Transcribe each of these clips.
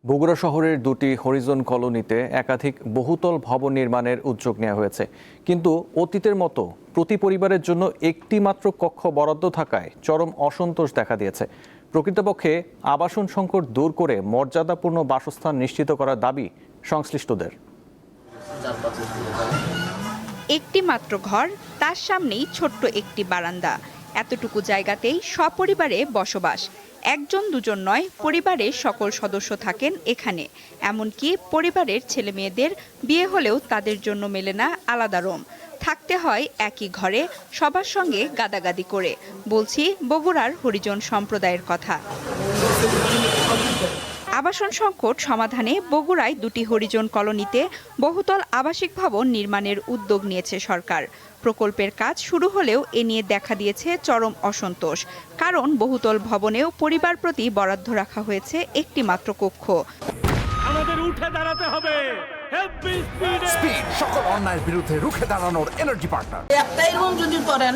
বগুড়া শহরের দুটি হরিজন কলোনিতে একাধিক বহুতল ভবন নির্মাণের উদ্যোগ নেওয়া হয়েছে, কিন্তু অতীতের মতো প্রতি পরিবারের জন্য একটি মাত্র কক্ষ বরাদ্দ থাকায় চরম অসন্তোষ দেখা দিয়েছে। প্রকৃতপক্ষে আবাসন সংকট দূর করে মর্যাদাপূর্ণ বাসস্থান নিশ্চিত করার দাবি সংশ্লিষ্টদের। একটি মাত্র ঘর, তার সামনেই ছোট্ট একটি বারান্দা, এতটুকু জায়গাতেই সপরিবারে বসবাস। একজন দুজন নয়, পরিবারের সকল সদস্য থাকেন এখানে। এমনকি পরিবারের ছেলে মেয়েদের বিয়ে হলেও তাদের জন্য মেলে না আলাদা রুম, থাকতে হয় একই ঘরে সবার সঙ্গে গাদাগাদি করে। বলছি বগুড়ার হরিজন সম্প্রদায়ের কথা। আবাসন সংকট সমাধানে বগুড়ায় দুটি হরিজন কলোনিতে বহুতল আবাসিক ভবন নির্মাণের উদ্যোগ নিয়েছে সরকার। প্রকল্পের কাজ শুরু হলেও এ নিয়ে দেখা দিয়েছে চরম অসন্তোষ, কারণ বহুতল ভবনেও পরিবার প্রতি বরাদ্দ রাখা হয়েছে একটি মাত্র কক্ষ। আমাদের উঠে দাঁড়াতে হবে, স্পিড সকল অন্যায়ের বিরুদ্ধে রুখে দাঁড়ানোর এনার্জি পার্টনার। একটাই রুম যদি করেন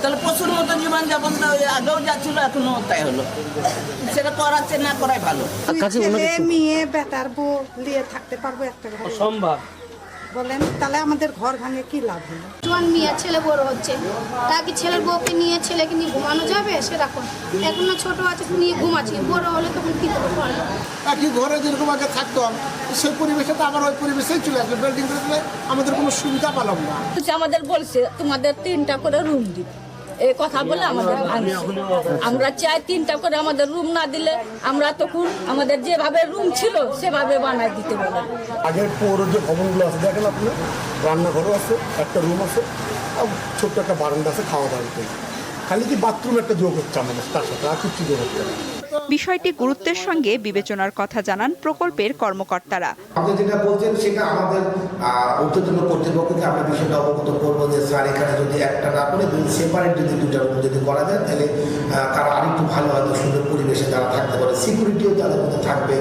তাহলে প্রচুর মতো জীবনযাপন আগেও যাচ্ছিল, এখনো তাই হলো। সেটা করাচ্ছে না করাই ভালো। মেয়ে বেটার বউ নিয়ে থাকতে পারবো একটা ঘরে? সম্ভব বলেন, তাহলে আমাদের ঘর ভাঙে কি লাভ হলো? জোয়ান মেয়ে ছেলে বড় হচ্ছে, তা কি ছেলের বউকে নিয়ে ছেলেকে নিয়ে ঘুমানো যাবে? সেরকম এখনো ছোট আছে নিয়ে ঘুমাচ্ছি, বড় হলে তখন কি করবো? একই ঘরে যেরকম আগে থাকতাম সেই পরিবেশে তো আবার ওই পরিবেশেই চলে আসবে। বিল্ডিং করলে আমাদের কোনো সুবিধা পেলাম না। আমাদের বলছে তোমাদের 3টা করে রুম দিবে, এই কথা বলে আমাদের আমরা চাই 3টা করে। আমাদের রুম না দিলে আমরা তখন আমাদের যেভাবে রুম ছিল সেভাবে বানাই দিতে বলে। আগের পৌর যে ভবনগুলো আছে দেখেন আপনি, রান্নাঘরও আছে, একটা রুম আছে, ছোট্ট একটা বারান্দা আছে, খাওয়া দাওয়া করতে। খালি কি বাথরুম একটা যোগ হচ্ছে আমাদের, তার সাথে আর কিছু যোগ হচ্ছে না। বিষয়টি গুরুত্বের সঙ্গে বিবেচনার কথা জানান প্রকল্পের কর্মকর্তারা। আপনি যেটা বলছেন সেটা আমাদের ঊর্ধ্বতন কর্তৃপক্ষকে আমরা বিষয়টা অবগত করবো যে স্যার এখানে যদি একটা না করে সেপারেট যদি দুটা রুম যদি করা যায় তাহলে তারা আরেকটু ভালো হয়তো সুন্দর পরিবেশে তারা থাকতে পারে, সিকিউরিটিও তাদের মধ্যে থাকবে।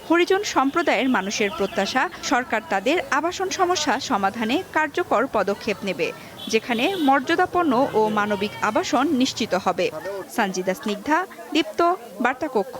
হরিজন সম্প্রদায়ের মানুষের প্রত্যাশা, সরকার তাদের আবাসন সমস্যা সমাধানে কার্যকর পদক্ষেপ নেবে, যেখানে মর্যাদাপূর্ণ ও মানবিক আবাসন নিশ্চিত হবে। সঞ্জিদা স্নিগ্ধা, দীপ্ত, বার্তা কক্ষ।